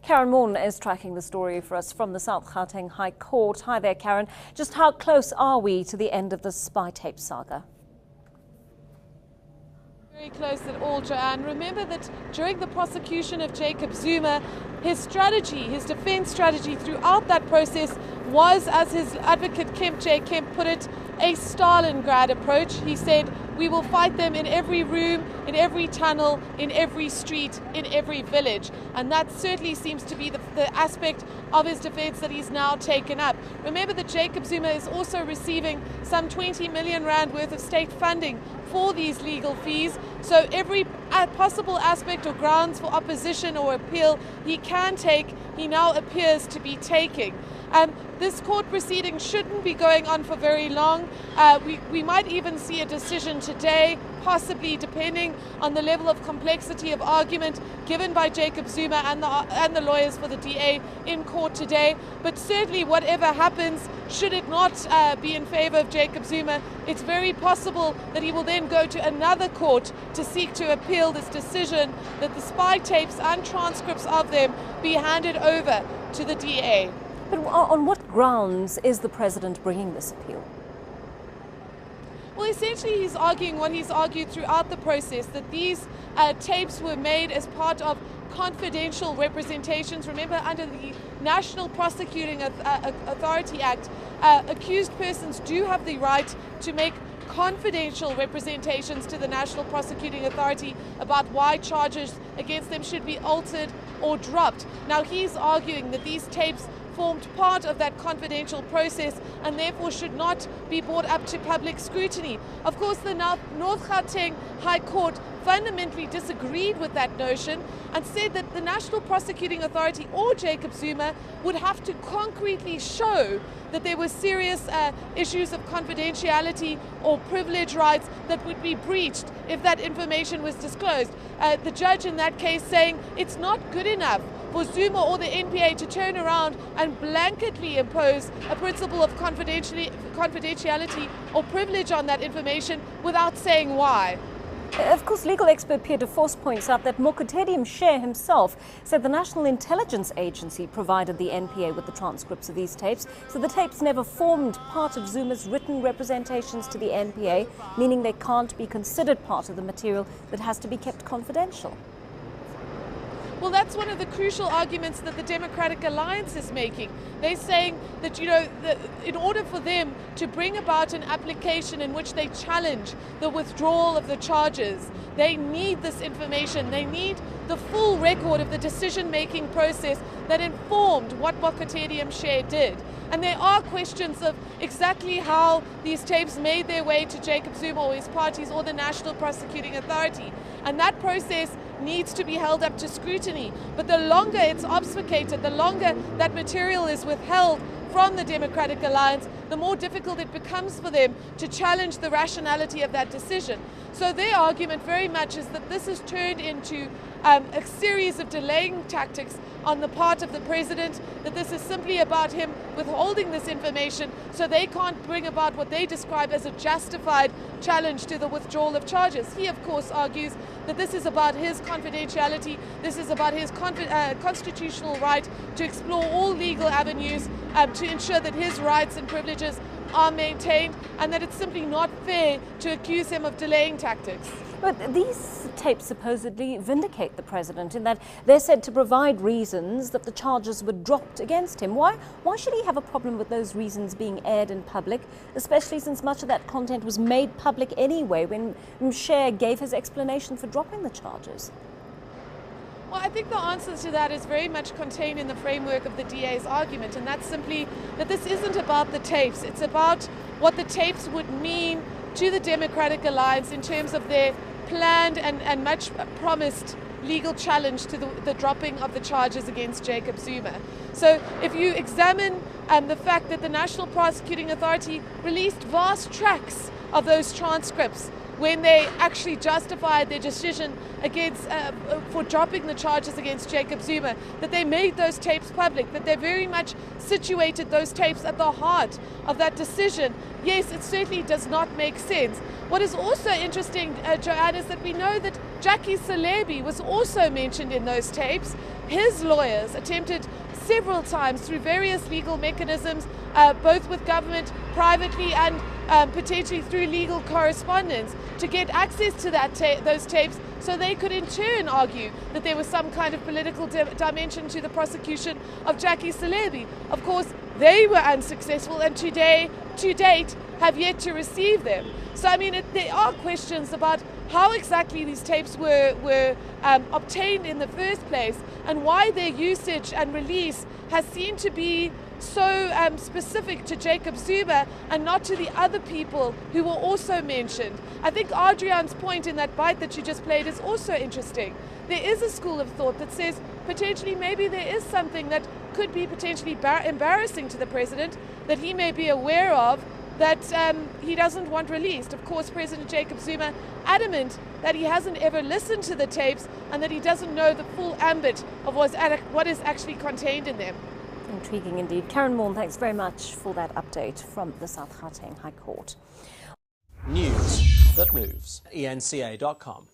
Karyn Maughan is tracking the story for us from the South Gauteng High Court. Hi there, Karyn. Just how close are we to the end of the spy tape saga? Very close at all, Joanne. Remember that during the prosecution of Jacob Zuma, his strategy, his defense strategy throughout that process was, as his advocate Kemp put it, a Stalingrad approach. He said, we will fight them in every room, in every tunnel, in every street, in every village. And that certainly seems to be the aspect of his defense that he's now taken up. Remember that Jacob Zuma is also receiving some 20 million rand worth of state funding for these legal fees. So every possible aspect or grounds for opposition or appeal he can take, he now appears to be taking. This court proceeding shouldn't be going on for very long. We might even see a decision today, possibly, depending on the level of complexity of argument given by Jacob Zuma and the lawyers for the DA in court today. But certainly whatever happens, should it not be in favor of Jacob Zuma, it's very possible that he will then go to another court to seek to appeal this decision that the spy tapes and transcripts of them be handed over to the DA. But on what grounds is the president bringing this appeal? Well, essentially he's arguing what he's argued throughout the process, that these tapes were made as part of confidential representations. Remember, under the National Prosecuting Authority Act, accused persons do have the right to make confidential representations to the National Prosecuting Authority about why charges against them should be altered or dropped. Now, he's arguing that these tapes formed part of that confidential process and therefore should not be brought up to public scrutiny. Of course, the North Gauteng High Court fundamentally disagreed with that notion and said that the National Prosecuting Authority or Jacob Zuma would have to concretely show that there were serious issues of confidentiality or privilege rights that would be breached if that information was disclosed. The judge in that case saying it's not good enough for Zuma or the NPA to turn around and blanketly impose a principle of confidentiality or privilege on that information without saying why. Of course, legal expert Pierre de Vos points out that Mokotedi Mshe himself said the National Intelligence Agency provided the NPA with the transcripts of these tapes, so the tapes never formed part of Zuma's written representations to the NPA, meaning they can't be considered part of the material that has to be kept confidential. Well, that's one of the crucial arguments that the Democratic Alliance is making. They're saying that, in order for them to bring about an application in which they challenge the withdrawal of the charges, they need this information. They need the full record of the decision-making process that informed what Mokotedi Mshe did. And there are questions of exactly how these tapes made their way to Jacob Zuma or his parties or the National Prosecuting Authority. And that process needs to be held up to scrutiny. But the longer it's obfuscated, the longer that material is withheld from the Democratic Alliance, the more difficult it becomes for them to challenge the rationality of that decision. So their argument very much is that this has turned into a series of delaying tactics on the part of the president, that this is simply about him withholding this information so they can't bring about what they describe as a justified challenge to the withdrawal of charges. He, of course, argues that this is about his confidentiality, this is about his constitutional right to explore all legal avenues to ensure that his rights and privileges are maintained, and that it's simply not fair to accuse him of delaying tactics. But these tapes supposedly vindicate the president in that they're said to provide reasons that the charges were dropped against him. Why should he have a problem with those reasons being aired in public, especially since much of that content was made public anyway when Mshe gave his explanation for dropping the charges? Well, I think the answer to that is very much contained in the framework of the DA's argument, and that's simply that this isn't about the tapes. It's about what the tapes would mean to the Democratic Alliance in terms of their planned and much promised legal challenge to the dropping of the charges against Jacob Zuma. So if you examine the fact that the National Prosecuting Authority released vast tracts of those transcripts when they actually justified their decision against for dropping the charges against Jacob Zuma, that they made those tapes public, that they very much situated those tapes at the heart of that decision. Yes, it certainly does not make sense. What is also interesting, Joanne, is that we know that Jackie Selebi was also mentioned in those tapes. His lawyers attempted several times through various legal mechanisms, both with government, privately, and potentially through legal correspondence, to get access to those tapes so they could in turn argue that there was some kind of political dimension to the prosecution of Jackie Selebi. Of course, they were unsuccessful, and to date have yet to receive them. So, I mean, there are questions about how exactly these tapes were obtained in the first place, and why their usage and release has seemed to be so specific to Jacob Zuma and not to the other people who were also mentioned. I think Adrian's point in that bite that you just played is also interesting. There is a school of thought that says potentially maybe there is something that could be potentially embarrassing to the president that he may be aware of, that he doesn't want released. Of course, President Jacob Zuma adamant that he hasn't ever listened to the tapes and that he doesn't know the full ambit of what is actually contained in them. Intriguing indeed. Karyn Maughan, thanks very much for that update from the South Gauteng High Court. News that moves. eNCA.com.